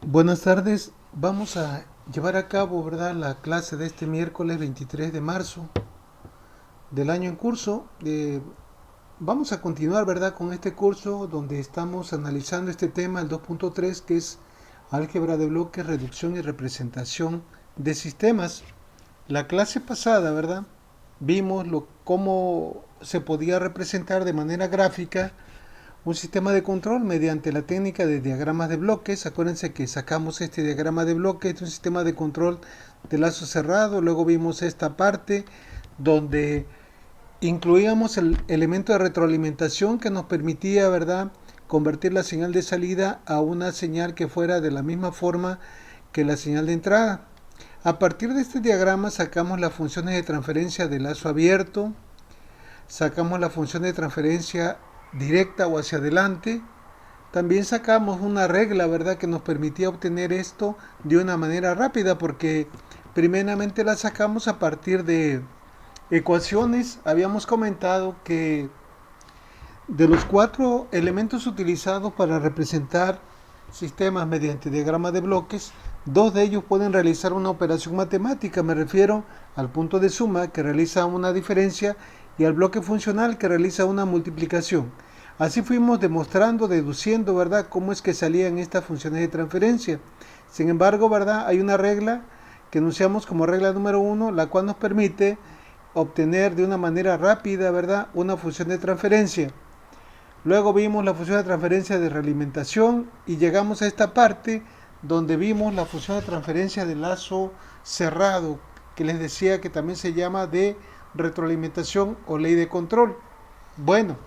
Buenas tardes, vamos a llevar a cabo, ¿verdad?, la clase de este miércoles 23 de marzo del año en curso. Vamos a continuar, ¿verdad?, con este curso donde estamos analizando este tema, el 2.3, que es álgebra de bloques, reducción y representación de sistemas. La clase pasada, ¿verdad?, vimos cómo se podía representar de manera gráfica un sistema de control mediante la técnica de diagramas de bloques. Acuérdense que sacamos este diagrama de bloques de un sistema de control de lazo cerrado. Luego vimos esta parte donde incluíamos el elemento de retroalimentación que nos permitía, ¿verdad?, convertir la señal de salida a una señal que fuera de la misma forma que la señal de entrada. A partir de este diagrama sacamos las funciones de transferencia de lazo abierto, sacamos la función de transferencia directa o hacia adelante. También sacamos una regla, ¿verdad?, que nos permitía obtener esto de una manera rápida, porque primeramente la sacamos a partir de ecuaciones. Habíamos comentado que de los 4 elementos utilizados para representar sistemas mediante diagrama de bloques, 2 de ellos pueden realizar una operación matemática. Me refiero al punto de suma, que realiza una diferencia, y al bloque funcional, que realiza una multiplicación. Así fuimos demostrando, deduciendo, ¿verdad?, cómo es que salían estas funciones de transferencia. Sin embargo, ¿verdad?, hay una regla que enunciamos como regla número 1, la cual nos permite obtener de una manera rápida, ¿verdad?, una función de transferencia. Luego vimos la función de transferencia de realimentación y llegamos a esta parte donde vimos la función de transferencia de lazo cerrado, que les decía que también se llama de retroalimentación o ley de control. Bueno,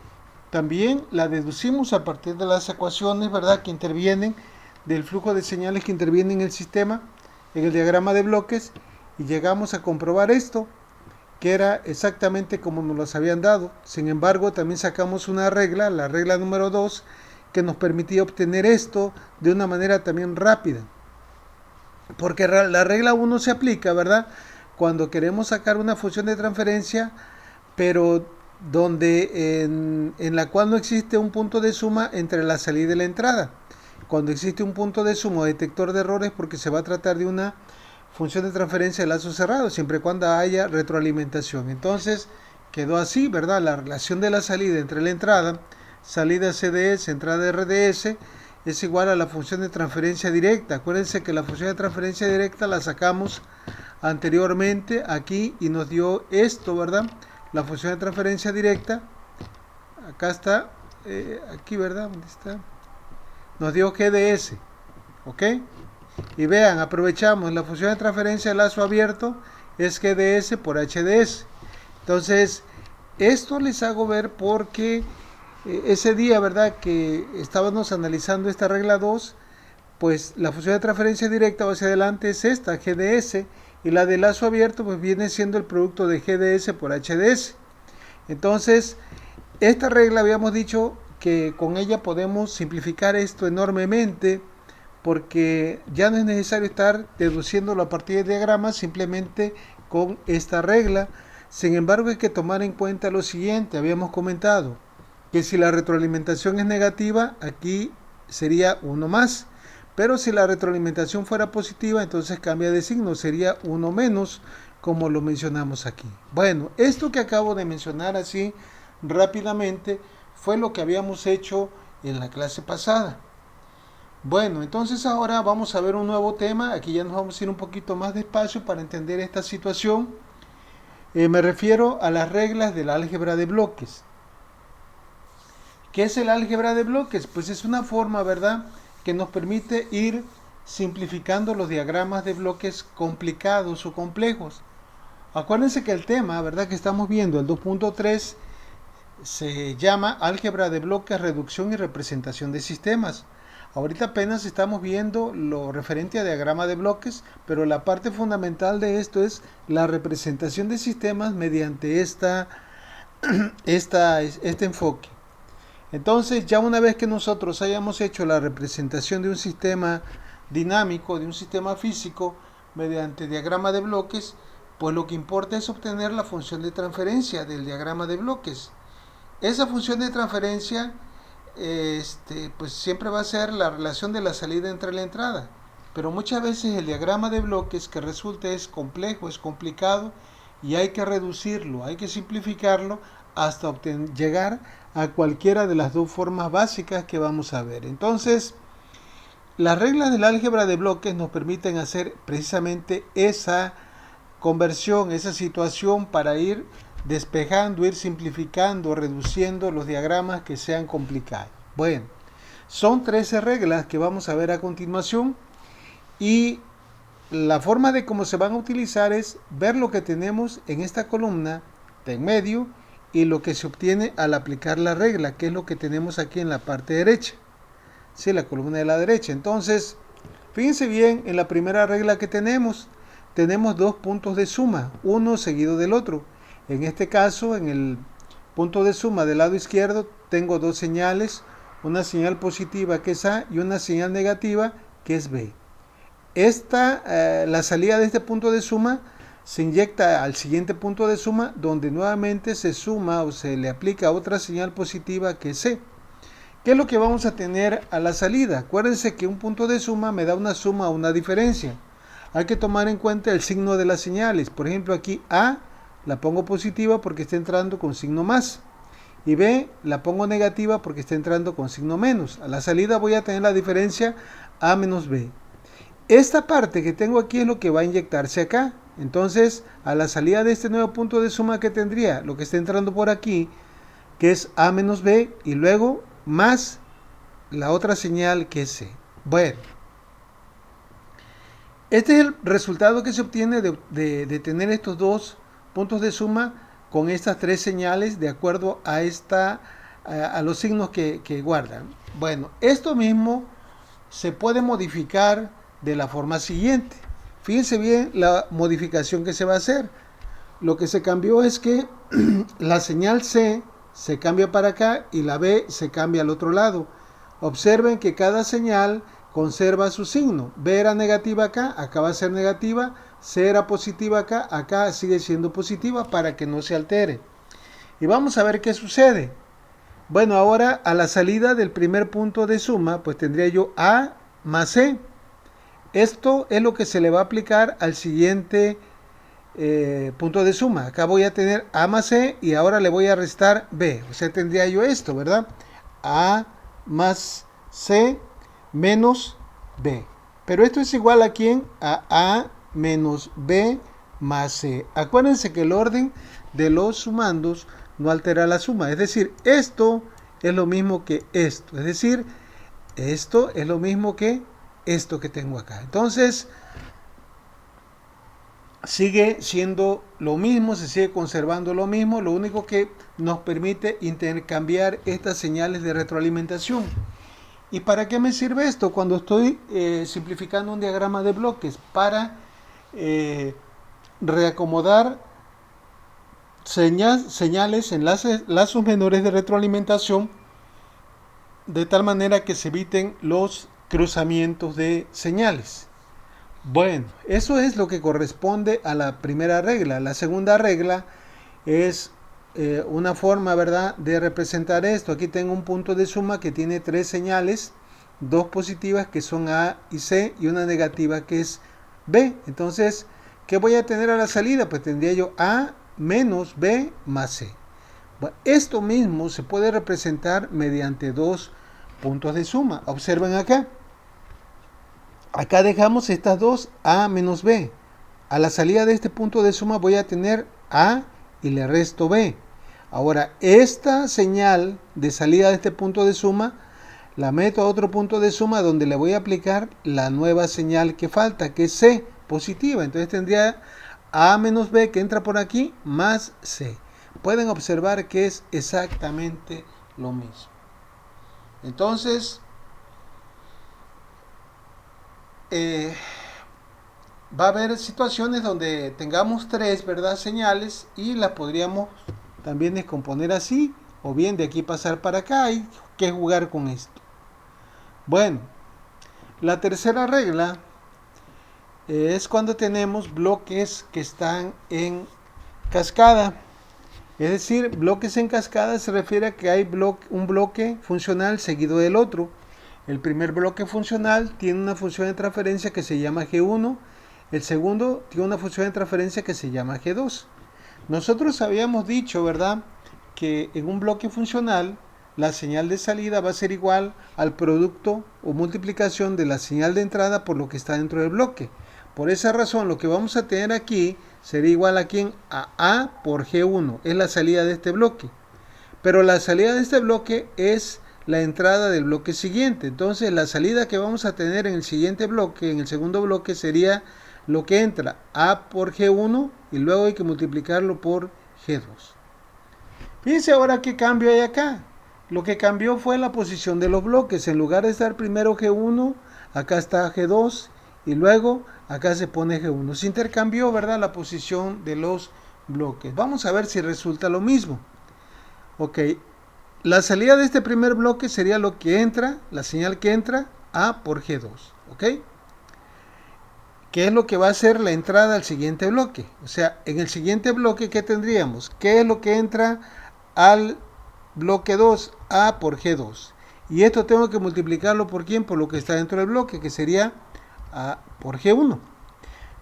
también la deducimos a partir de las ecuaciones, ¿verdad?, que intervienen, del flujo de señales que intervienen en el sistema, en el diagrama de bloques, y llegamos a comprobar esto, que era exactamente como nos las habían dado. Sin embargo, también sacamos una regla, la regla número 2, que nos permitía obtener esto de una manera también rápida. Porque la regla 1 se aplica, ¿verdad?, cuando queremos sacar una función de transferencia, pero donde en la cual no existe un punto de suma entre la salida y la entrada. Cuando existe un punto de suma o detector de errores, porque se va a tratar de una función de transferencia de lazo cerrado, siempre y cuando haya retroalimentación. Entonces quedó así, ¿verdad?, la relación de la salida entre la entrada, salida CDS, entrada RDS, es igual a la función de transferencia directa. Acuérdense que la función de transferencia directa la sacamos anteriormente aquí y nos dio esto, ¿verdad?, la función de transferencia directa. Acá está, aquí, ¿verdad?, ¿dónde está? Nos dio GDS, ¿ok? Y vean, aprovechamos la función de transferencia de lazo abierto, es GDS por HDS. Entonces, esto les hago ver porque ese día, ¿verdad?, que estábamos analizando esta regla 2, pues la función de transferencia directa o hacia adelante es esta, GDS, y la de lazo abierto pues viene siendo el producto de GDS por HDS. Entonces, esta regla habíamos dicho que con ella podemos simplificar esto enormemente, porque ya no es necesario estar deduciéndolo a partir de diagramas, simplemente con esta regla. Sin embargo, hay que tomar en cuenta lo siguiente. Habíamos comentado que si la retroalimentación es negativa, aquí sería 1 más. Pero si la retroalimentación fuera positiva, entonces cambia de signo, sería 1 menos, como lo mencionamos aquí. Bueno, esto que acabo de mencionar así rápidamente fue lo que habíamos hecho en la clase pasada. Bueno, entonces ahora vamos a ver un nuevo tema. Aquí ya nos vamos a ir un poquito más despacio para entender esta situación. Me refiero a las reglas del álgebra de bloques. ¿Qué es el álgebra de bloques? Pues es una forma, ¿verdad?, que nos permite ir simplificando los diagramas de bloques complicados o complejos. Acuérdense que el tema, ¿verdad?, que estamos viendo, el 2.3, se llama álgebra de bloques, reducción y representación de sistemas. Ahorita apenas estamos viendo lo referente a diagrama de bloques, pero la parte fundamental de esto es la representación de sistemas mediante este enfoque. Entonces, ya una vez que nosotros hayamos hecho la representación de un sistema dinámico, de un sistema físico, mediante diagrama de bloques, pues lo que importa es obtener la función de transferencia del diagrama de bloques. Esa función de transferencia pues siempre va a ser la relación de la salida entre la entrada. pero muchas veces el diagrama de bloques que resulta es complejo, es complicado y hay que reducirlo, hay que simplificarlo hasta llegar a cualquiera de las dos formas básicas que vamos a ver. Entonces, las reglas del álgebra de bloques nos permiten hacer precisamente esa conversión, esa situación para ir despejando, ir simplificando, reduciendo los diagramas que sean complicados. Bueno, son 13 reglas que vamos a ver a continuación y la forma de cómo se van a utilizar es ver lo que tenemos en esta columna de en medio y lo que se obtiene al aplicar la regla, que es lo que tenemos aquí en la parte derecha. Sí, la columna de la derecha. Entonces, fíjense bien, en la primera regla que tenemos dos puntos de suma, uno seguido del otro. En este caso, en el punto de suma del lado izquierdo, tengo dos señales, una señal positiva que es A y una señal negativa que es B. La salida de este punto de suma se inyecta al siguiente punto de suma, donde nuevamente se suma o se le aplica otra señal positiva que es C. ¿Qué es lo que vamos a tener a la salida? Acuérdense que un punto de suma me da una suma o una diferencia. Hay que tomar en cuenta el signo de las señales. Por ejemplo, aquí A la pongo positiva porque está entrando con signo más. Y B la pongo negativa porque está entrando con signo menos. A la salida voy a tener la diferencia A menos B. Esta parte que tengo aquí es lo que va a inyectarse acá. Entonces, a la salida de este nuevo punto de suma que tendría, lo que está entrando por aquí, que es A menos B, y luego más la otra señal que es C. Bueno, este es el resultado que se obtiene de tener estos dos puntos de suma con estas tres señales de acuerdo a los signos que guardan. Bueno, esto mismo se puede modificar de la forma siguiente. Fíjense bien la modificación que se va a hacer. Lo que se cambió es que la señal C se cambia para acá y la B se cambia al otro lado. Observen que cada señal conserva su signo. B era negativa acá, acá va a ser negativa. C era positiva acá, acá sigue siendo positiva para que no se altere. Y vamos a ver qué sucede. Bueno, ahora a la salida del primer punto de suma, pues tendría yo A más C. Esto es lo que se le va a aplicar al siguiente punto de suma. Acá voy a tener A más C y ahora le voy a restar B. O sea, tendría yo esto, ¿verdad? A más C menos B. Pero esto es igual a ¿quién? A A menos B más C. Acuérdense que el orden de los sumandos no altera la suma. Es decir, esto es lo mismo que esto. Es decir, esto es lo mismo que esto que tengo acá. Entonces, sigue siendo lo mismo, se sigue conservando lo mismo, lo único que nos permite intercambiar estas señales de retroalimentación. ¿Y para qué me sirve esto? Cuando estoy simplificando un diagrama de bloques, para reacomodar señales, enlaces, lazos menores de retroalimentación, de tal manera que se eviten los cruzamientos de señales. Bueno, eso es lo que corresponde a la primera regla. La segunda regla es una forma, ¿verdad?, de representar esto. Aquí tengo un punto de suma que tiene tres señales, dos positivas que son A y C y una negativa que es B. Entonces, ¿qué voy a tener a la salida? Pues tendría yo A menos B más C. Bueno, esto mismo se puede representar mediante dos puntos de suma. Observen acá. Acá dejamos estas dos A menos B. A la salida de este punto de suma voy a tener A y le resto B. Ahora, esta señal de salida de este punto de suma la meto a otro punto de suma donde le voy a aplicar la nueva señal que falta, que es C positiva. Entonces tendría A menos B que entra por aquí más C. Pueden observar que es exactamente lo mismo. Entonces, va a haber situaciones donde tengamos tres, ¿verdad?, señales y las podríamos también descomponer así, o bien de aquí pasar para acá. Hay que jugar con esto. Bueno, la tercera regla es cuando tenemos bloques que están en cascada. Es decir, bloques en cascada se refiere a que hay un bloque funcional seguido del otro. El primer bloque funcional tiene una función de transferencia que se llama G1. El segundo tiene una función de transferencia que se llama G2. Nosotros habíamos dicho, ¿verdad?, que en un bloque funcional la señal de salida va a ser igual al producto o multiplicación de la señal de entrada por lo que está dentro del bloque. Por esa razón, lo que vamos a tener aquí sería igual a ¿quién? A A por G1. Es la salida de este bloque. Pero la salida de este bloque es la entrada del bloque siguiente. Entonces, la salida que vamos a tener en el siguiente bloque, en el segundo bloque, sería lo que entra, A por G1, y luego hay que multiplicarlo por G2. Fíjense ahora qué cambio hay acá. Lo que cambió fue la posición de los bloques. En lugar de estar primero G1, acá está G2 y luego acá se pone G1. Se intercambió, ¿verdad?, la posición de los bloques. Vamos a ver si resulta lo mismo. Ok, la salida de este primer bloque sería lo que entra, la señal que entra, A por G2. Ok, ¿qué es lo que va a ser la entrada al siguiente bloque? O sea, en el siguiente bloque, ¿qué tendríamos? ¿Qué es lo que entra al bloque 2? A por G2. Y esto tengo que multiplicarlo por ¿quién? Por lo que está dentro del bloque, que sería A por G1.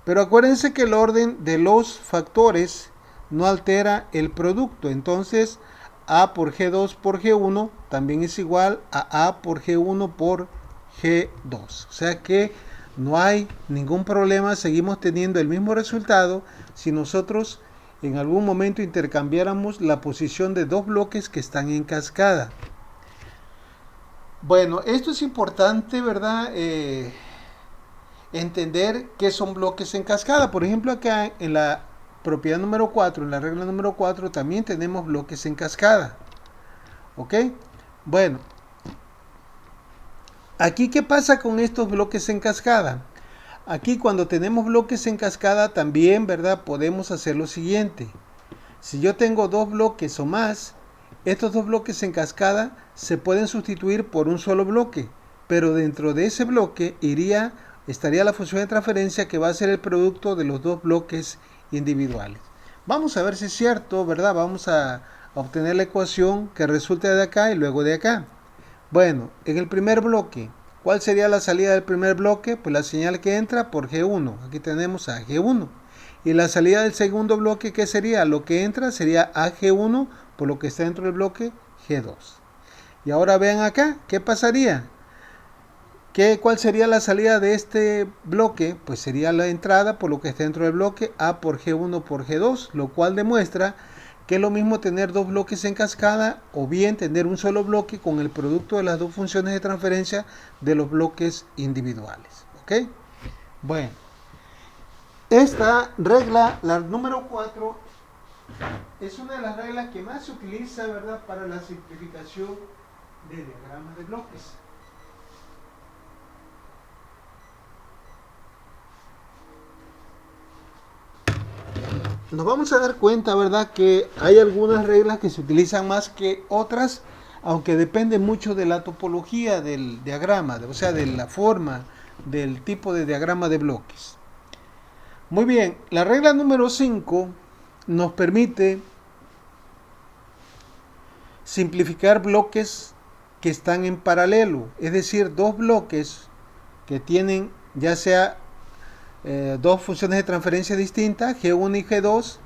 Pero acuérdense que el orden de los factores no altera el producto. Entonces, A por G2 por G1 también es igual a A por G1 por G2. O sea que no hay ningún problema, seguimos teniendo el mismo resultado si nosotros en algún momento intercambiáramos la posición de dos bloques que están en cascada. Bueno, esto es importante, ¿verdad? Entender qué son bloques en cascada. Por ejemplo, acá en la propiedad número 4, en la regla número 4, también tenemos bloques en cascada. ¿Ok? Bueno, aquí, ¿qué pasa con estos bloques en cascada? Aquí, cuando tenemos bloques en cascada, también, ¿verdad?, podemos hacer lo siguiente. Si yo tengo dos bloques o más, estos dos bloques en cascada se pueden sustituir por un solo bloque, pero dentro de ese bloque estaría la función de transferencia que va a ser el producto de los dos bloques individuales. Vamos a ver si es cierto, ¿verdad? Vamos a obtener la ecuación que resulte de acá y luego de acá. Bueno, en el primer bloque, ¿cuál sería la salida del primer bloque? Pues la señal que entra por G1. Aquí tenemos a G1. Y la salida del segundo bloque, ¿qué sería? Lo que entra sería a G1 por lo que está dentro del bloque G2. Y ahora vean acá, ¿qué pasaría? ¿Cuál sería la salida de este bloque? Pues sería la entrada por lo que está dentro del bloque A por G1 por G2, lo cual demuestra que es lo mismo tener dos bloques en cascada o bien tener un solo bloque con el producto de las dos funciones de transferencia de los bloques individuales. ¿Ok? Bueno, esta regla, la número 4, es una de las reglas que más se utiliza, ¿verdad?, para la simplificación de diagramas de bloques. Nos vamos a dar cuenta, ¿verdad?, que hay algunas reglas que se utilizan más que otras, aunque depende mucho de la topología del diagrama, o sea, de la forma, del tipo de diagrama de bloques. Muy bien, la regla número 5 nos permite simplificar bloques que están en paralelo, es decir, dos bloques que tienen ya sea dos funciones de transferencia distintas, G1 y G2.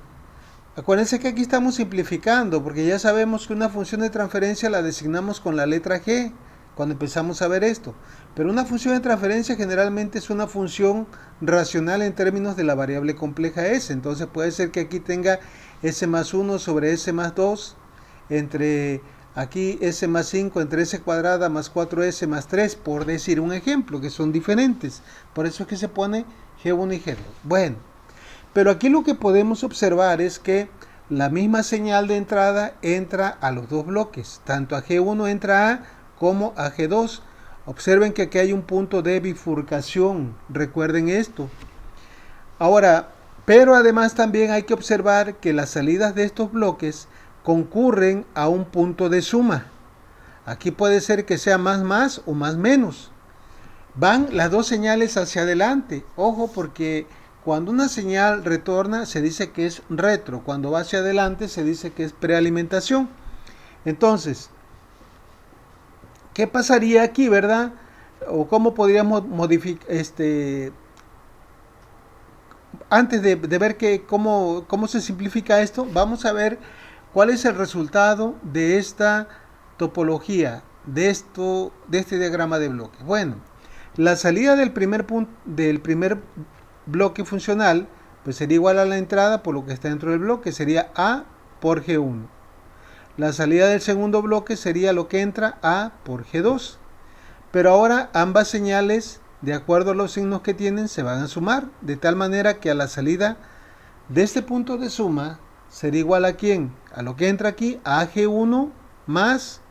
Acuérdense que aquí estamos simplificando, porque ya sabemos que una función de transferencia la designamos con la letra G cuando empezamos a ver esto. Pero una función de transferencia generalmente es una función racional en términos de la variable compleja S. Entonces puede ser que aquí tenga S más 1 sobre S más 2, entre aquí S más 5 entre S cuadrada más 4S más 3, por decir un ejemplo, que son diferentes. Por eso es que se pone G1 y G2. Bueno, pero aquí lo que podemos observar es que la misma señal de entrada entra a los dos bloques. Tanto a G1 entra A como a G2. Observen que aquí hay un punto de bifurcación. Recuerden esto. Ahora, pero además también hay que observar que las salidas de estos bloques concurren a un punto de suma. Aquí puede ser que sea más o más menos. Van las dos señales hacia adelante. Ojo, porque cuando una señal retorna se dice que es retro. Cuando va hacia adelante se dice que es prealimentación. Entonces, ¿qué pasaría aquí, verdad? o cómo podríamos modificar, antes de ver cómo se simplifica esto, vamos a ver cuál es el resultado de esta topología, de este diagrama de bloques. Bueno, la salida del primer bloque funcional pues sería igual a la entrada por lo que está dentro del bloque, sería A por G1. La salida del segundo bloque sería lo que entra A por G2. Pero ahora ambas señales, de acuerdo a los signos que tienen, se van a sumar, de tal manera que a la salida de este punto de suma sería igual a ¿quién? A lo que entra aquí, a G1 más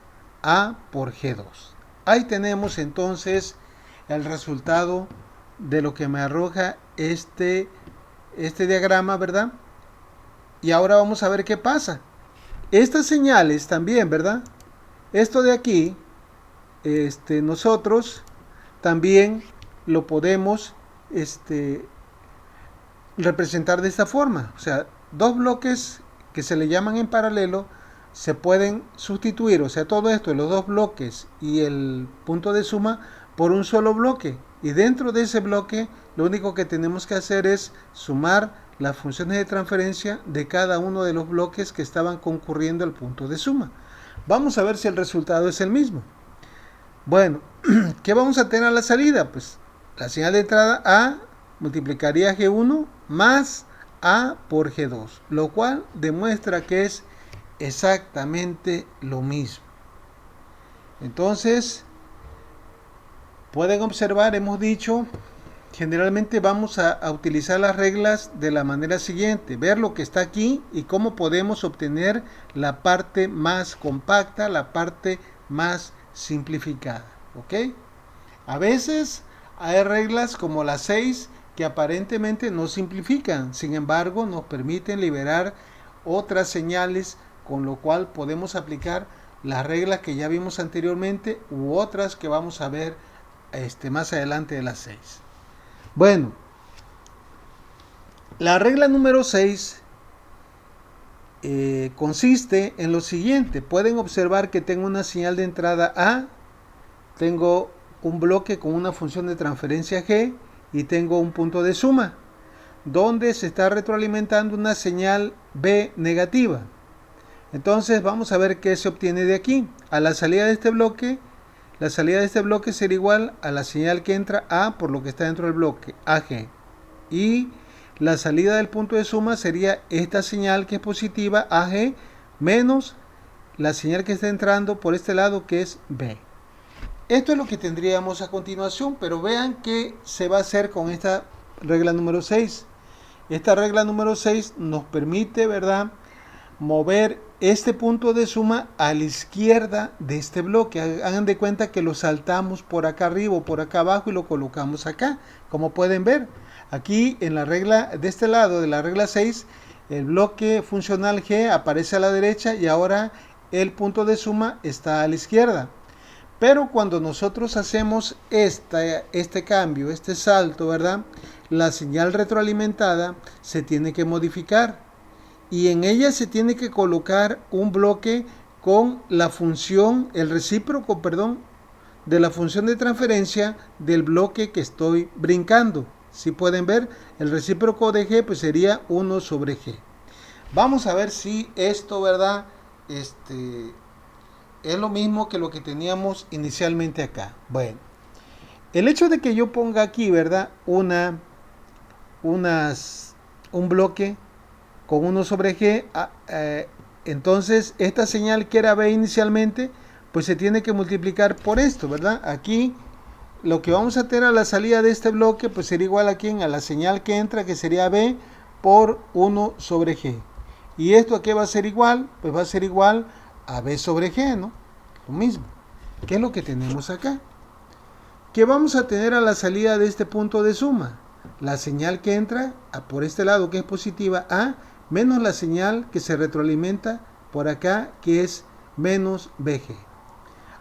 A por G2. Ahí tenemos entonces el resultado de lo que me arroja este diagrama, ¿verdad? Y ahora vamos a ver qué pasa. Estas señales también, ¿verdad? Esto de aquí, nosotros también lo podemos representar de esta forma. O sea, dos bloques que se le llaman en paralelo se pueden sustituir, o sea, todo esto, los dos bloques y el punto de suma, por un solo bloque. Y dentro de ese bloque, lo único que tenemos que hacer es sumar las funciones de transferencia de cada uno de los bloques que estaban concurriendo al punto de suma. Vamos a ver si el resultado es el mismo. Bueno, ¿qué vamos a tener a la salida? Pues la señal de entrada A multiplicaría G1 más A por G2, lo cual demuestra que es exactamente lo mismo. Entonces, pueden observar, hemos dicho, generalmente vamos a utilizar las reglas de la manera siguiente, ver lo que está aquí y cómo podemos obtener la parte más compacta, la parte más simplificada, ¿ok? A veces hay reglas como las 6 que aparentemente no simplifican, sin embargo nos permiten liberar otras señales, con lo cual podemos aplicar las reglas que ya vimos anteriormente u otras que vamos a ver más adelante de las 6. Bueno, la regla número 6 consiste en lo siguiente. Pueden observar que tengo una señal de entrada A, tengo un bloque con una función de transferencia G y tengo un punto de suma donde se está retroalimentando una señal B negativa. Entonces vamos a ver qué se obtiene de aquí. A la salida de este bloque, la salida de este bloque será igual a la señal que entra A por lo que está dentro del bloque, AG. Y la salida del punto de suma sería esta señal que es positiva, AG, menos la señal que está entrando por este lado que es B. Esto es lo que tendríamos a continuación, pero vean qué se va a hacer con esta regla número 6. Esta regla número 6 nos permite, ¿verdad?, mover este punto de suma a la izquierda de este bloque. Hagan de cuenta que lo saltamos por acá arriba o por acá abajo y lo colocamos acá. Como pueden ver, aquí en la regla de este lado de la regla 6, el bloque funcional G aparece a la derecha y ahora el punto de suma está a la izquierda. Pero cuando nosotros hacemos este cambio, este salto, ¿verdad?, la señal retroalimentada se tiene que modificar. Y en ella se tiene que colocar un bloque con la función, el recíproco, perdón, de la función de transferencia del bloque que estoy brincando. Si pueden ver, el recíproco de G pues sería 1 sobre G. Vamos a ver si esto, ¿verdad?, es lo mismo que lo que teníamos inicialmente acá. Bueno, el hecho de que yo ponga aquí, ¿verdad?, un bloque con 1 sobre G, entonces esta señal que era B inicialmente, pues se tiene que multiplicar por esto, ¿verdad? Aquí lo que vamos a tener a la salida de este bloque, pues sería igual a ¿quién? A la señal que entra, que sería B por 1 sobre G. ¿Y esto a qué va a ser igual? Pues va a ser igual a B sobre G, ¿no? Lo mismo. ¿Qué es lo que tenemos acá? ¿Qué vamos a tener a la salida de este punto de suma? La señal que entra por este lado, que es positiva, A, menos la señal que se retroalimenta por acá, que es menos BG.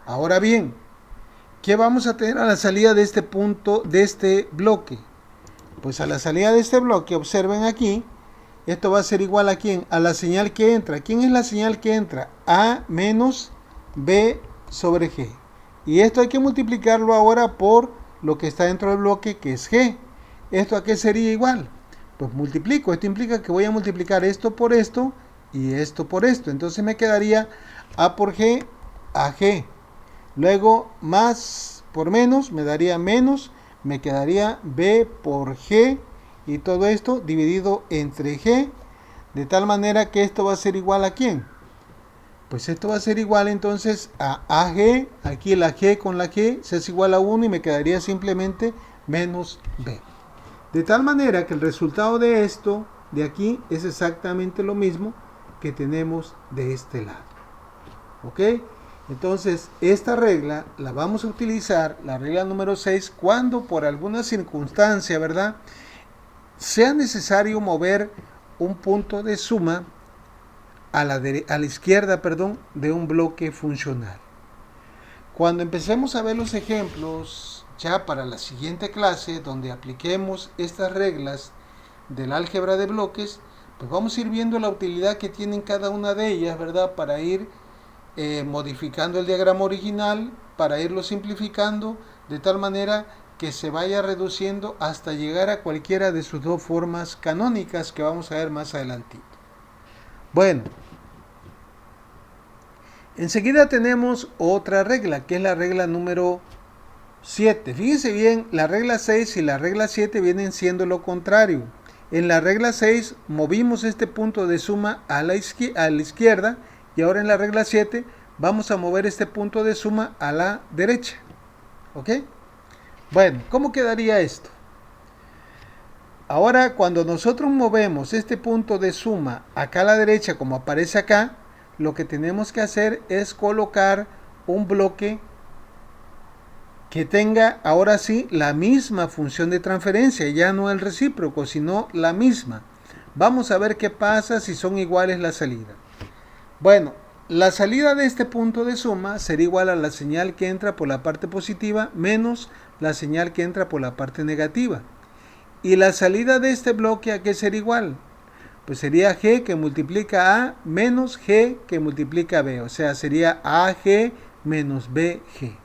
Ahora bien, ¿qué vamos a tener a la salida de este punto, de este bloque? Pues a la salida de este bloque, observen aquí, esto va a ser igual a ¿quién? A la señal que entra. ¿Quién es la señal que entra? A menos B sobre G. Y esto hay que multiplicarlo ahora por lo que está dentro del bloque, que es G. ¿Esto a qué sería igual? Pues multiplico. Esto implica que voy a multiplicar esto por esto y esto por esto. Entonces me quedaría A por G a G. Luego más por menos me daría menos. Me quedaría B por G. Y todo esto dividido entre G. De tal manera que esto va a ser igual a ¿quién? Pues esto va a ser igual entonces a AG. Aquí la G con la G se es igual a 1 y me quedaría simplemente menos B. De tal manera que el resultado de esto, de aquí, es exactamente lo mismo que tenemos de este lado. ¿Ok? Entonces, esta regla la vamos a utilizar, la regla número 6, cuando por alguna circunstancia, ¿verdad?, sea necesario mover un punto de suma a la izquierda, de un bloque funcional. Cuando empecemos a ver los ejemplos, ya para la siguiente clase, donde apliquemos estas reglas del álgebra de bloques, pues vamos a ir viendo la utilidad que tienen cada una de ellas, ¿verdad?, para ir modificando el diagrama original, para irlo simplificando, de tal manera que se vaya reduciendo hasta llegar a cualquiera de sus dos formas canónicas que vamos a ver más adelantito. Bueno, enseguida tenemos otra regla, que es la regla número 7. Fíjense bien, la regla 6 y la regla 7 vienen siendo lo contrario. En la regla 6 movimos este punto de suma a la izquierda y ahora en la regla 7 vamos a mover este punto de suma a la derecha. ¿Ok? Bueno, ¿cómo quedaría esto? Ahora, cuando nosotros movemos este punto de suma acá a la derecha, como aparece acá, lo que tenemos que hacer es colocar un bloque que tenga ahora sí la misma función de transferencia, ya no el recíproco, sino la misma. Vamos a ver qué pasa si son iguales las salidas. Bueno, la salida de este punto de suma será igual a la señal que entra por la parte positiva menos la señal que entra por la parte negativa. Y la salida de este bloque, ¿a qué será igual? Pues sería G que multiplica A menos G que multiplica B. O sea, sería AG menos BG.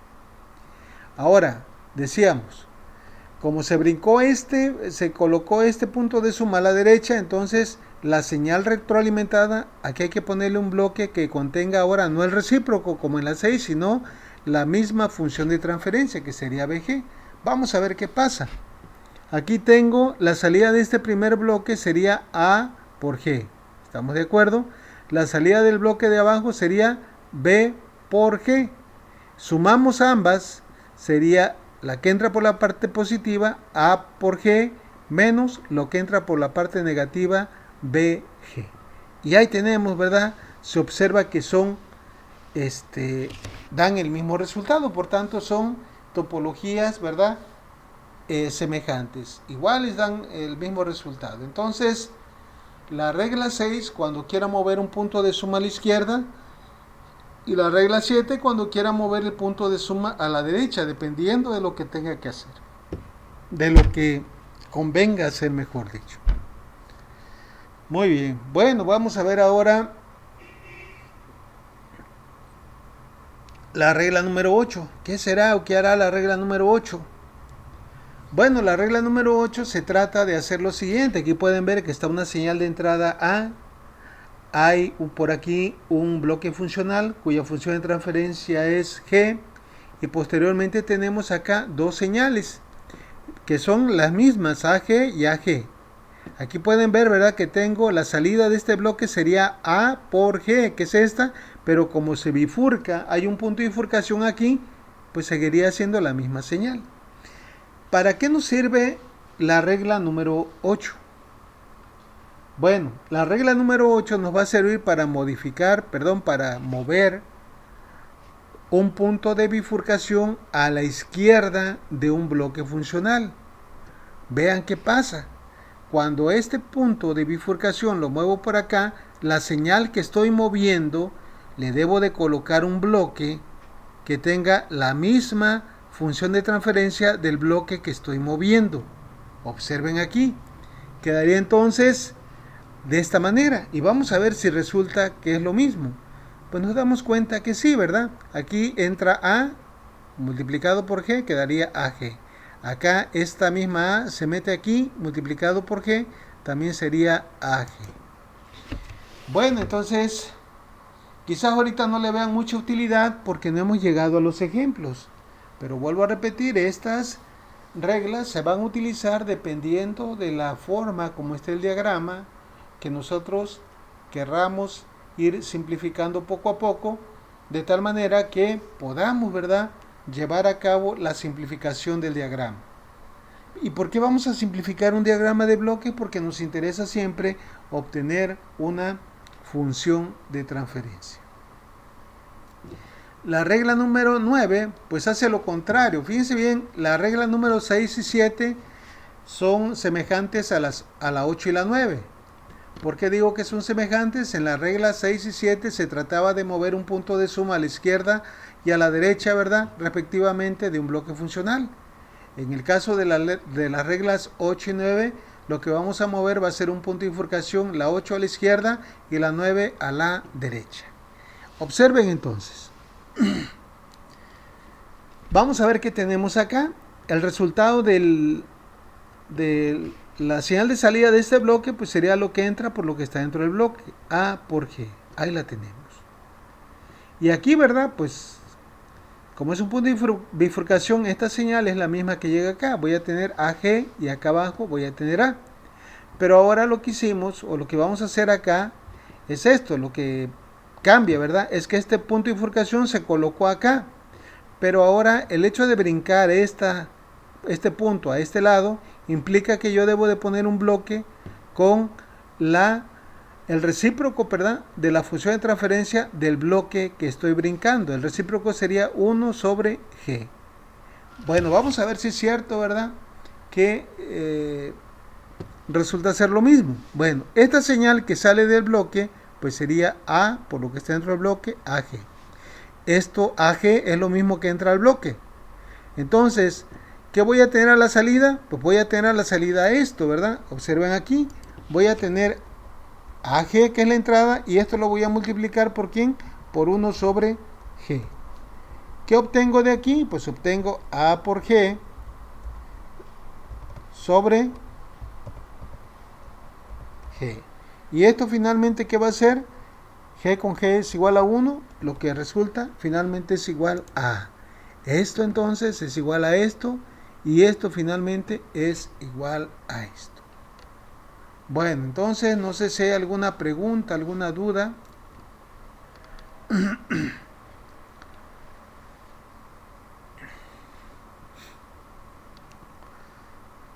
Ahora, decíamos, como se brincó se colocó este punto de suma a la derecha, entonces la señal retroalimentada, aquí hay que ponerle un bloque que contenga ahora no el recíproco como en la 6, sino la misma función de transferencia, que sería BG. Vamos a ver qué pasa. Aquí tengo la salida de este primer bloque sería A por G. ¿Estamos de acuerdo? La salida del bloque de abajo sería B por G. Sumamos ambas, sería la que entra por la parte positiva, A por G, menos lo que entra por la parte negativa, BG. Y ahí tenemos, ¿verdad? Se observa que son, dan el mismo resultado, por tanto son topologías, ¿verdad?, semejantes, iguales, dan el mismo resultado. Entonces, la regla 6, cuando quiera mover un punto de suma a la izquierda, y la regla 7, cuando quiera mover el punto de suma a la derecha, dependiendo de lo que tenga que hacer, de lo que convenga hacer, mejor dicho. Muy bien, bueno, vamos a ver ahora la regla número 8. ¿Qué será o qué hará la regla número 8? Bueno, la regla número 8 se trata de hacer lo siguiente. Aquí pueden ver que está una señal de entrada A. Hay por aquí un bloque funcional cuya función de transferencia es G. Y posteriormente tenemos acá dos señales que son las mismas, AG y AG. Aquí pueden ver, ¿verdad?, que tengo la salida de este bloque sería A por G, que es esta, pero como se bifurca, hay un punto de bifurcación aquí, pues seguiría siendo la misma señal. ¿Para qué nos sirve la regla número 8? Bueno, la regla número 8 nos va a servir para para mover un punto de bifurcación a la izquierda de un bloque funcional. Vean qué pasa. Cuando este punto de bifurcación lo muevo por acá, la señal que estoy moviendo le debo de colocar un bloque que tenga la misma función de transferencia del bloque que estoy moviendo. Observen aquí. Quedaría entonces de esta manera. Y vamos a ver si resulta que es lo mismo. Pues nos damos cuenta que sí, ¿verdad? Aquí entra A multiplicado por G quedaría AG. Acá esta misma A se mete aquí, multiplicado por G, también sería AG. Bueno, entonces, quizás ahorita no le vean mucha utilidad porque no hemos llegado a los ejemplos. Pero vuelvo a repetir, estas reglas se van a utilizar dependiendo de la forma como esté el diagrama, que nosotros querramos ir simplificando poco a poco, de tal manera que podamos, ¿verdad?, llevar a cabo la simplificación del diagrama. ¿Y por qué vamos a simplificar un diagrama de bloques? Porque nos interesa siempre obtener una función de transferencia. La regla número 9 pues hace lo contrario. Fíjense bien, la regla número 6 y 7 son semejantes a la 8 y la 9. ¿Por qué digo que son semejantes? En la regla 6 y 7 se trataba de mover un punto de suma a la izquierda y a la derecha, ¿verdad?, respectivamente de un bloque funcional. En el caso de las reglas 8 y 9, lo que vamos a mover va a ser un punto de bifurcación, la 8 a la izquierda y la 9 a la derecha. Observen entonces. Vamos a ver qué tenemos acá. El resultado de la señal de salida de este bloque pues sería lo que entra por lo que está dentro del bloque, A por G. Ahí la tenemos. Y aquí, ¿verdad?, pues como es un punto de bifurcación, esta señal es la misma que llega acá. Voy a tener AG y acá abajo voy a tener A. Pero ahora lo que hicimos, o lo que vamos a hacer acá, es esto. Lo que cambia, ¿verdad?, es que este punto de bifurcación se colocó acá. Pero ahora el hecho de brincar este punto a este lado implica que yo debo de poner un bloque con el recíproco, ¿verdad?, de la función de transferencia del bloque que estoy brincando. El recíproco sería 1 sobre G. Bueno, vamos a ver si es cierto, ¿verdad?, que resulta ser lo mismo. Bueno, esta señal que sale del bloque pues sería A por lo que está dentro del bloque, AG. Esto AG es lo mismo que entra al bloque. Entonces, ¿qué voy a tener a la salida? Pues voy a tener a la salida esto, ¿verdad? Observen aquí, voy a tener AG, que es la entrada, y esto lo voy a multiplicar por ¿quién? Por 1 sobre G. ¿Qué obtengo de aquí? Pues obtengo A por G sobre G. Y esto finalmente, ¿qué va a ser? G con G es igual a 1, lo que resulta finalmente es igual a esto. Entonces es igual a esto, y esto finalmente es igual a esto. Bueno, entonces no sé si hay alguna pregunta, alguna duda.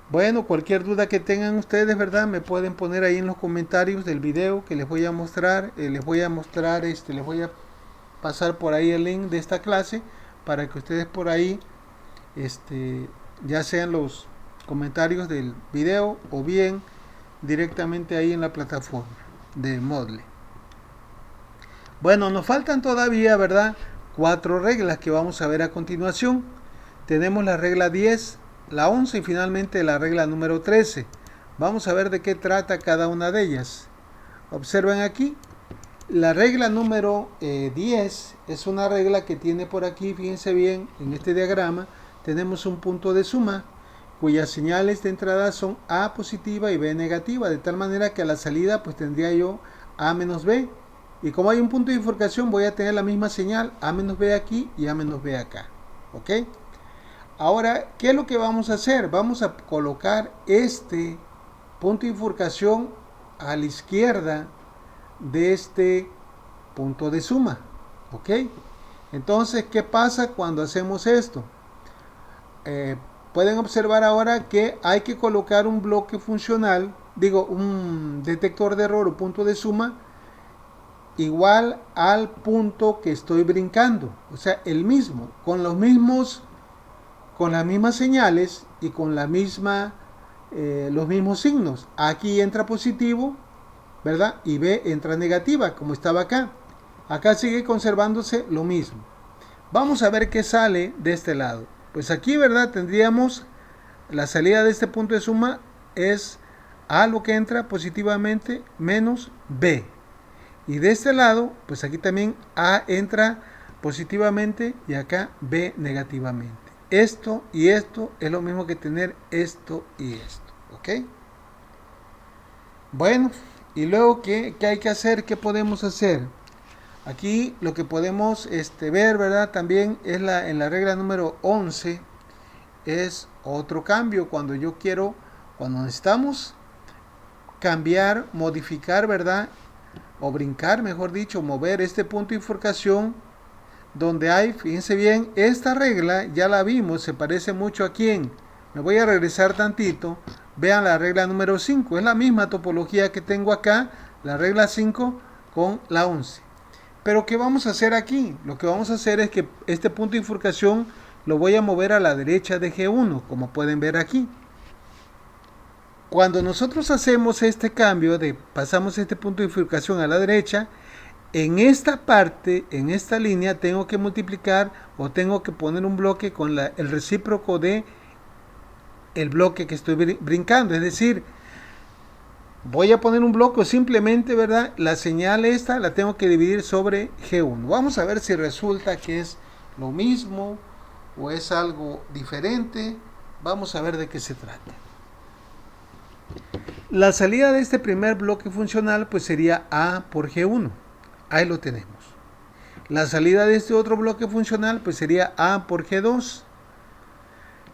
Bueno, cualquier duda que tengan ustedes, ¿verdad?, me pueden poner ahí en los comentarios del video que les voy a mostrar. Les voy a pasar por ahí el link de esta clase para que ustedes por ahí, ya sean los comentarios del video o bien directamente ahí en la plataforma de Moodle. Bueno, nos faltan todavía, ¿verdad?, 4 reglas que vamos a ver a continuación. Tenemos la regla 10, la 11 y finalmente la regla número 13. Vamos a ver de qué trata cada una de ellas. Observen aquí, la regla número 10 es una regla que tiene por aquí, fíjense bien, en este diagrama tenemos un punto de suma cuyas señales de entrada son A positiva y B negativa, de tal manera que a la salida pues tendría yo A menos B. Y como hay un punto de bifurcación voy a tener la misma señal, A menos B aquí y A menos B acá. ¿Ok? Ahora, ¿qué es lo que vamos a hacer? Vamos a colocar este punto de bifurcación a la izquierda de este punto de suma. ¿Ok? Entonces, ¿qué pasa cuando hacemos esto? Pueden observar ahora que hay que colocar un bloque funcional, un detector de error o punto de suma igual al punto que estoy brincando. O sea, el mismo, con las mismas señales y con los mismos signos. Aquí entra positivo, ¿verdad? Y B entra negativa, como estaba acá. Acá sigue conservándose lo mismo. Vamos a ver qué sale de este lado. Pues aquí, ¿verdad?, tendríamos la salida de este punto de suma es A lo que entra positivamente menos B. Y de este lado, pues aquí también A entra positivamente y acá B negativamente. Esto y esto es lo mismo que tener esto y esto. ¿Ok? Bueno, y luego, ¿qué hay que hacer? ¿Qué podemos hacer? Aquí lo que podemos ver, ¿verdad? También es en la regla número 11, es otro cambio. Cuando necesitamos cambiar, modificar, ¿verdad? O brincar, mejor dicho, mover este punto de bifurcación donde hay, fíjense bien, esta regla ya la vimos, se parece mucho a quién. Me voy a regresar tantito, vean la regla número 5, es la misma topología que tengo acá, la regla 5 con la 11. Pero ¿qué vamos a hacer aquí? Lo que vamos a hacer es que este punto de bifurcación lo voy a mover a la derecha de G1, como pueden ver aquí. Cuando nosotros hacemos este cambio de pasamos este punto de bifurcación a la derecha, en esta parte, en esta línea, tengo que multiplicar o tengo que poner un bloque con el recíproco de el bloque que estoy brincando. Es decir, voy a poner un bloque o simplemente, ¿verdad? La señal esta la tengo que dividir sobre G1. Vamos a ver si resulta que es lo mismo o es algo diferente. Vamos a ver de qué se trata. La salida de este primer bloque funcional pues sería A por G1. Ahí lo tenemos. La salida de este otro bloque funcional pues sería A por G2.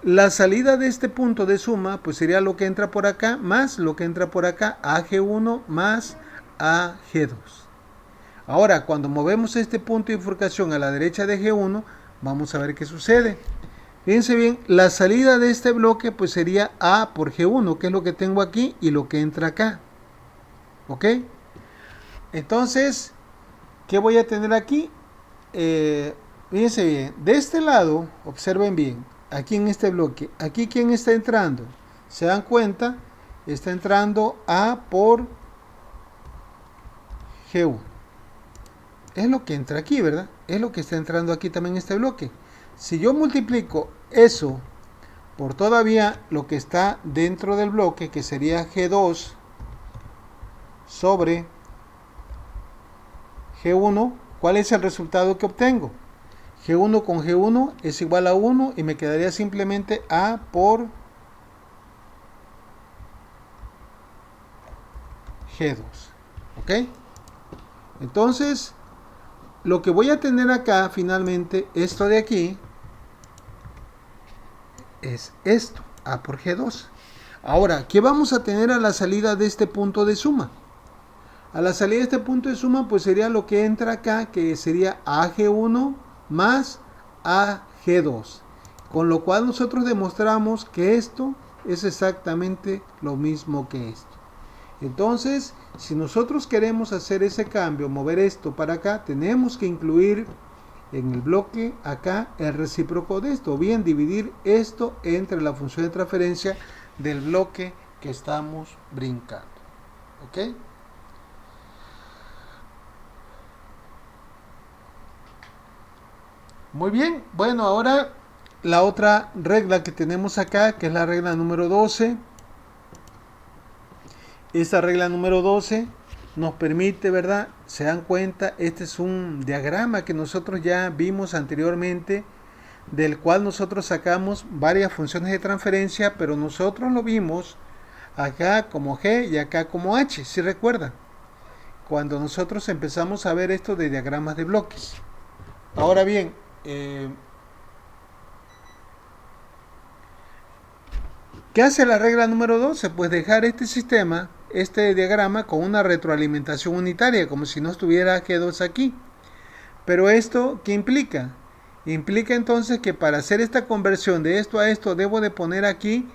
La salida de este punto de suma pues sería lo que entra por acá más lo que entra por acá, AG1 más AG2. Ahora, cuando movemos este punto de bifurcación a la derecha de G1, vamos a ver qué sucede. Fíjense bien, la salida de este bloque pues sería A por G1, que es lo que tengo aquí y lo que entra acá. ¿Ok? Entonces, ¿qué voy a tener aquí? Fíjense bien, de este lado, observen bien, aquí en este bloque, aquí ¿quién está entrando? ¿Se dan cuenta? Está entrando A por G1. Es lo que entra aquí, ¿verdad? Es lo que está entrando aquí también en este bloque. Si yo multiplico eso por todavía lo que está dentro del bloque, que sería G2 sobre G1, ¿cuál es el resultado que obtengo? G1 con G1 es igual a 1 y me quedaría simplemente A por G2. ¿Ok? Entonces, lo que voy a tener acá finalmente, esto de aquí, es esto, A por G2. Ahora, ¿qué vamos a tener a la salida de este punto de suma? A la salida de este punto de suma, pues sería lo que entra acá, que sería AG1 más AG2. Con lo cual nosotros demostramos que esto es exactamente lo mismo que esto. Entonces, si nosotros queremos hacer ese cambio, mover esto para acá, tenemos que incluir en el bloque acá el recíproco de esto, o bien dividir esto entre la función de transferencia del bloque que estamos brincando. ¿Ok? Muy bien, bueno, ahora la otra regla que tenemos acá, que es la regla número 12. Esta regla número 12 nos permite, ¿verdad? Se dan cuenta, este es un diagrama que nosotros ya vimos anteriormente, del cual nosotros sacamos varias funciones de transferencia, pero nosotros lo vimos acá como G y acá como H, si recuerdan, cuando nosotros empezamos a ver esto de diagramas de bloques. Ahora bien, ¿qué hace la regla número 12? Pues dejar este sistema, este diagrama, con una retroalimentación unitaria, como si no estuviera G2 aquí. Pero esto, ¿qué implica? Implica entonces que para hacer esta conversión de esto a esto, debo de poner aquí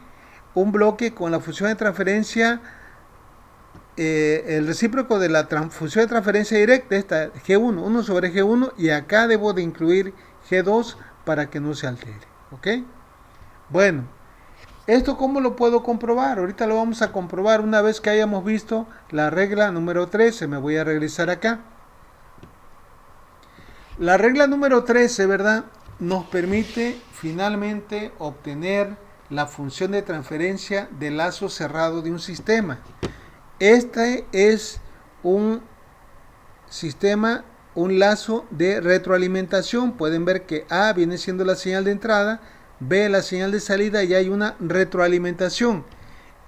un bloque con la función de transferencia, el recíproco de la función de transferencia directa, esta G1, 1 sobre G1, y acá debo de incluir G2 para que no se altere. ¿Ok? Bueno, ¿esto cómo lo puedo comprobar? Ahorita lo vamos a comprobar una vez que hayamos visto la regla número 13. Me voy a regresar acá. La regla número 13, ¿verdad? Nos permite finalmente obtener la función de transferencia del lazo cerrado de un sistema. Este es un sistema un lazo de retroalimentación. Pueden ver que A viene siendo la señal de entrada, B la señal de salida y hay una retroalimentación.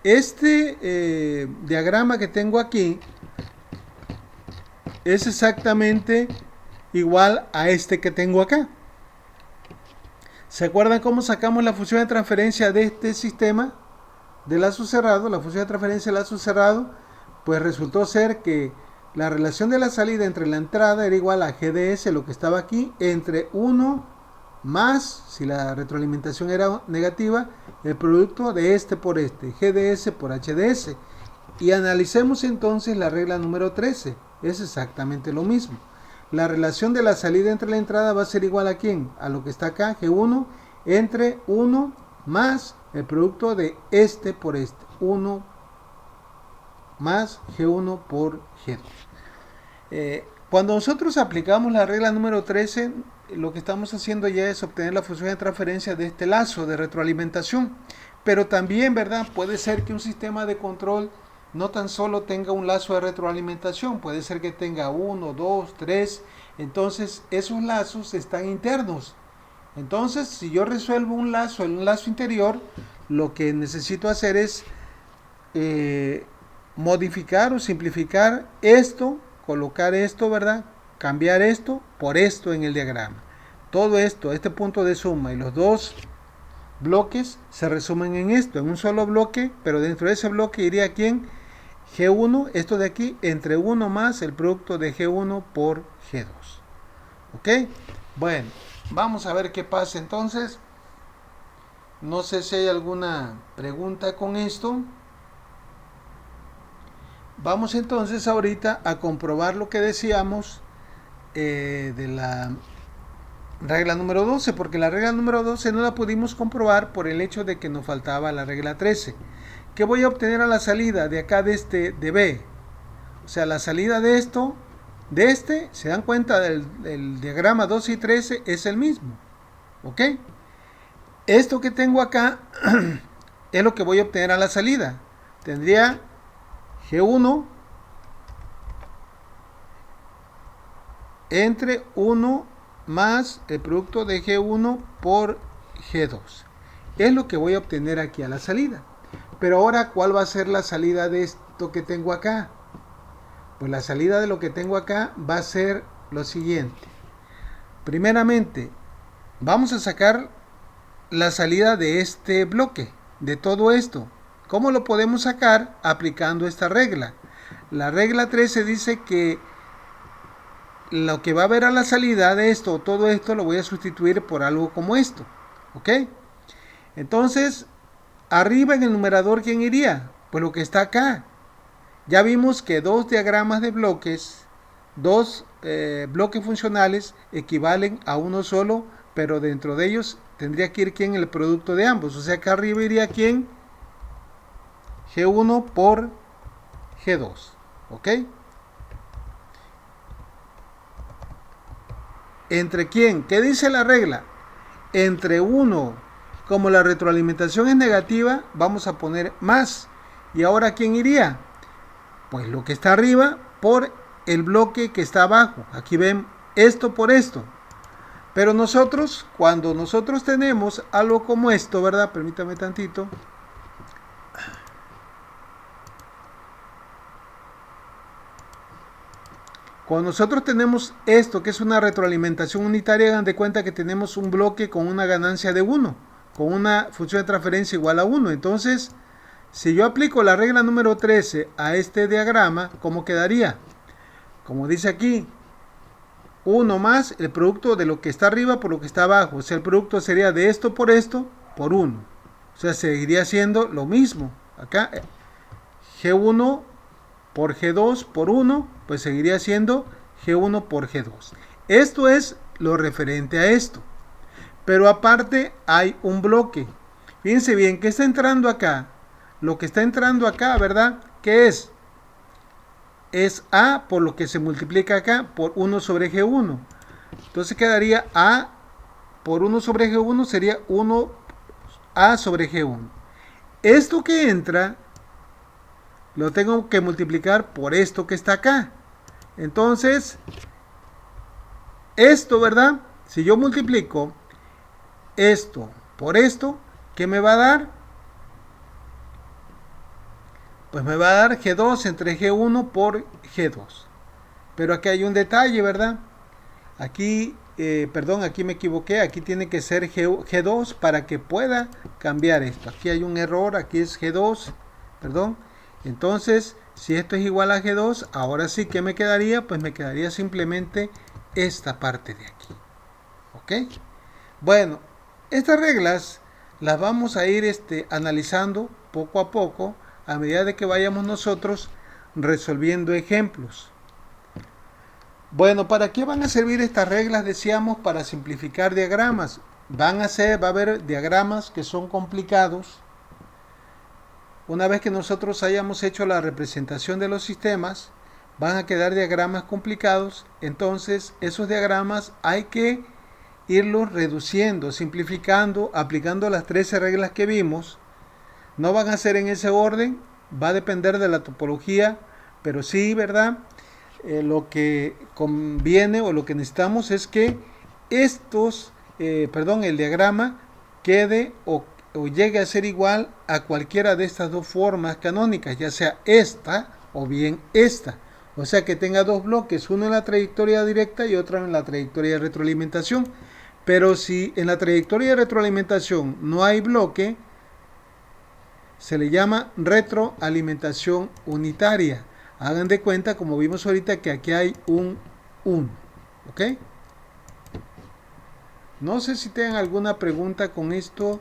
Este diagrama que tengo aquí es exactamente igual a este que tengo acá. ¿Se acuerdan cómo sacamos la función de transferencia de este sistema de lazo cerrado? La función de transferencia de lazo cerrado, pues resultó ser que la relación de la salida entre la entrada era igual a GDS, lo que estaba aquí, entre 1 más, si la retroalimentación era negativa, el producto de este por este, GDS por HDS. Y analicemos entonces la regla número 13. Es exactamente lo mismo. La relación de la salida entre la entrada va a ser igual a ¿quién? A lo que está acá, G1, entre 1 más el producto de este por este. 1 más G1 por G2. Cuando nosotros aplicamos la regla número 13, lo que estamos haciendo ya es obtener la función de transferencia de este lazo de retroalimentación. Pero también, ¿verdad? Puede ser que un sistema de control no tan solo tenga un lazo de retroalimentación, puede ser que tenga 1, 2, 3. Entonces, esos lazos están internos. Entonces, si yo resuelvo un lazo en un lazo interior, lo que necesito hacer es modificar o simplificar esto, colocar esto, ¿verdad? Cambiar esto por esto en el diagrama. Todo esto, este punto de suma y los dos bloques se resumen en esto, en un solo bloque, pero dentro de ese bloque iría ¿quién? G1, esto de aquí, entre 1 más el producto de G1 por G2. ¿Ok? Bueno, vamos a ver qué pasa entonces. No sé si hay alguna pregunta con esto. Vamos entonces ahorita a comprobar lo que decíamos de la regla número 12, porque la regla número 12 no la pudimos comprobar por el hecho de que nos faltaba la regla 13. ¿Qué voy a obtener a la salida de acá de B? O sea, la salida de esto, de este, se dan cuenta del diagrama 12 y 13 es el mismo. ¿Ok? Esto que tengo acá es lo que voy a obtener a la salida. Tendría G1 entre 1 más el producto de G1 por G2. Es lo que voy a obtener aquí a la salida. Pero ahora, ¿cuál va a ser la salida de esto que tengo acá? Pues la salida de lo que tengo acá va a ser lo siguiente. Primeramente, vamos a sacar la salida de este bloque, de todo esto. ¿Cómo lo podemos sacar? Aplicando esta regla. La regla 13 dice que lo que va a haber a la salida de esto, todo esto, lo voy a sustituir por algo como esto. ¿Ok? Entonces, arriba en el numerador, ¿quién iría? Pues lo que está acá. Ya vimos que dos diagramas de bloques, dos bloques funcionales equivalen a uno solo, pero dentro de ellos tendría que ir ¿quién? El producto de ambos. O sea, acá arriba iría ¿quién? G1 por G2. ¿Ok? ¿Entre quién? ¿Qué dice la regla? Entre 1, como la retroalimentación es negativa, vamos a poner más. ¿Y ahora quién iría? Pues lo que está arriba por el bloque que está abajo. Aquí ven esto por esto. Pero nosotros, cuando nosotros tenemos algo como esto, ¿verdad? Permítame tantito. Cuando nosotros tenemos esto, que es una retroalimentación unitaria, hagan de cuenta que tenemos un bloque con una ganancia de 1, con una función de transferencia igual a 1. Entonces, si yo aplico la regla número 13 a este diagrama, ¿cómo quedaría? Como dice aquí, 1 más el producto de lo que está arriba por lo que está abajo. O sea, el producto sería de esto por 1. O sea, seguiría siendo lo mismo. Acá, G1 por G2 por 1, pues seguiría siendo G1 por G2. Esto es lo referente a esto. Pero aparte hay un bloque. Fíjense bien, ¿qué está entrando acá? Lo que está entrando acá, ¿verdad? ¿Qué es? Es A por lo que se multiplica acá por 1 sobre G1. Entonces quedaría A por 1 sobre G1 sería 1A sobre G1. Esto que entra lo tengo que multiplicar por esto que está acá. Entonces, esto, ¿verdad? Si yo multiplico esto por esto, ¿qué me va a dar? Pues me va a dar G2 entre G1 por G2. Pero aquí hay un detalle, ¿verdad? Aquí, perdón, aquí me equivoqué. Aquí tiene que ser G2 para que pueda cambiar esto. Aquí hay un error, aquí es G2, perdón. Entonces, si esto es igual a G2, ahora sí, ¿qué me quedaría? Pues me quedaría simplemente esta parte de aquí. ¿Ok? Bueno, estas reglas las vamos a ir analizando poco a poco a medida de que vayamos nosotros resolviendo ejemplos. Bueno, ¿para qué van a servir estas reglas? Decíamos, para simplificar diagramas. Va a haber diagramas que son complicados. Una vez que nosotros hayamos hecho la representación de los sistemas, van a quedar diagramas complicados. Entonces, esos diagramas hay que irlos reduciendo, simplificando, aplicando las 13 reglas que vimos. No van a ser en ese orden, va a depender de la topología, pero sí, ¿verdad? Lo que conviene o lo que necesitamos es que el diagrama quede o llegue a ser igual a cualquiera de estas dos formas canónicas, ya sea esta o bien esta. O sea que tenga dos bloques, uno en la trayectoria directa y otro en la trayectoria de retroalimentación. Pero si en la trayectoria de retroalimentación no hay bloque, se le llama retroalimentación unitaria. Hagan de cuenta, como vimos ahorita, que aquí hay un 1. ¿Ok? No sé si tengan alguna pregunta con esto.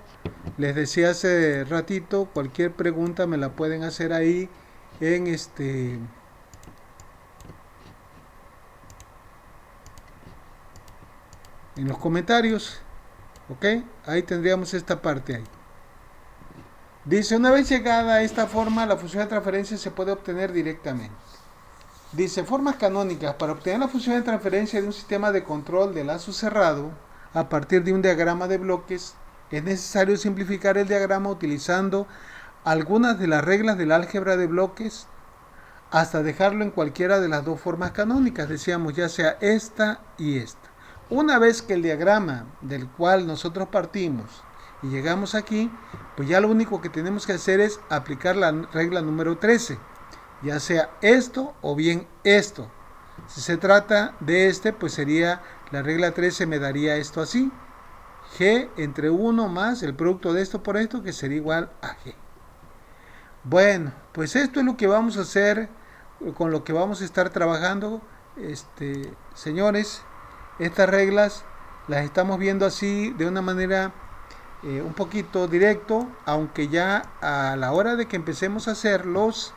Les decía hace ratito, cualquier pregunta me la pueden hacer ahí en en los comentarios. ¿Ok? Ahí tendríamos esta parte ahí. Dice, una vez llegada a esta forma, la función de transferencia se puede obtener directamente. Dice, formas canónicas. Para obtener la función de transferencia de un sistema de control de lazo cerrado a partir de un diagrama de bloques, es necesario simplificar el diagrama utilizando algunas de las reglas del álgebra de bloques hasta dejarlo en cualquiera de las dos formas canónicas, decíamos, ya sea esta y esta. Una vez que el diagrama del cual nosotros partimos y llegamos aquí, pues ya lo único que tenemos que hacer es aplicar la regla número 13, ya sea esto o bien esto. Si se trata de pues sería la regla 13, me daría esto así, G entre 1 más el producto de esto por esto, que sería igual a G. Bueno, pues esto es lo que vamos a hacer, con lo que vamos a estar trabajando, señores. Estas reglas las estamos viendo así de una manera un poquito directo, aunque ya a la hora de que empecemos a hacer los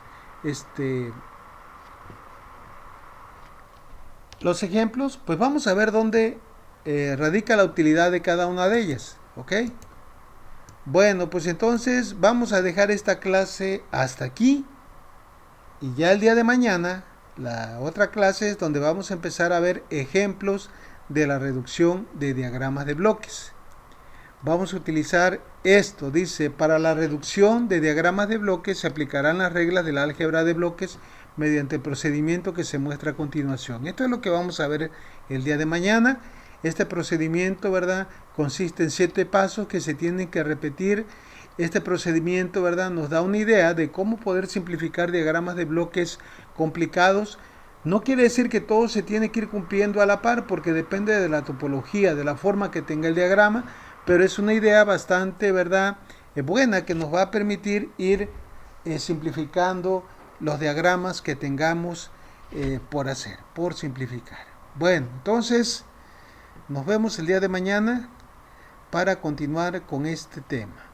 ejemplos, pues vamos a ver dónde radica la utilidad de cada una de ellas. ¿Ok? Bueno, pues entonces vamos a dejar esta clase hasta aquí, y ya el día de mañana la otra clase es donde vamos a empezar a ver ejemplos de la reducción de diagramas de bloques. Vamos a utilizar esto, dice, para la reducción de diagramas de bloques se aplicarán las reglas del álgebra de bloques mediante el procedimiento que se muestra a continuación. Esto es lo que vamos a ver el día de mañana. Este procedimiento, ¿verdad?, consiste en 7 pasos que se tienen que repetir. Este procedimiento, ¿verdad?, nos da una idea de cómo poder simplificar diagramas de bloques complicados. No quiere decir que todo se tiene que ir cumpliendo a la par, porque depende de la topología, de la forma que tenga el diagrama, pero es una idea bastante, ¿verdad?, buena, que nos va a permitir ir simplificando los diagramas que tengamos por simplificar. Bueno, entonces nos vemos el día de mañana para continuar con este tema.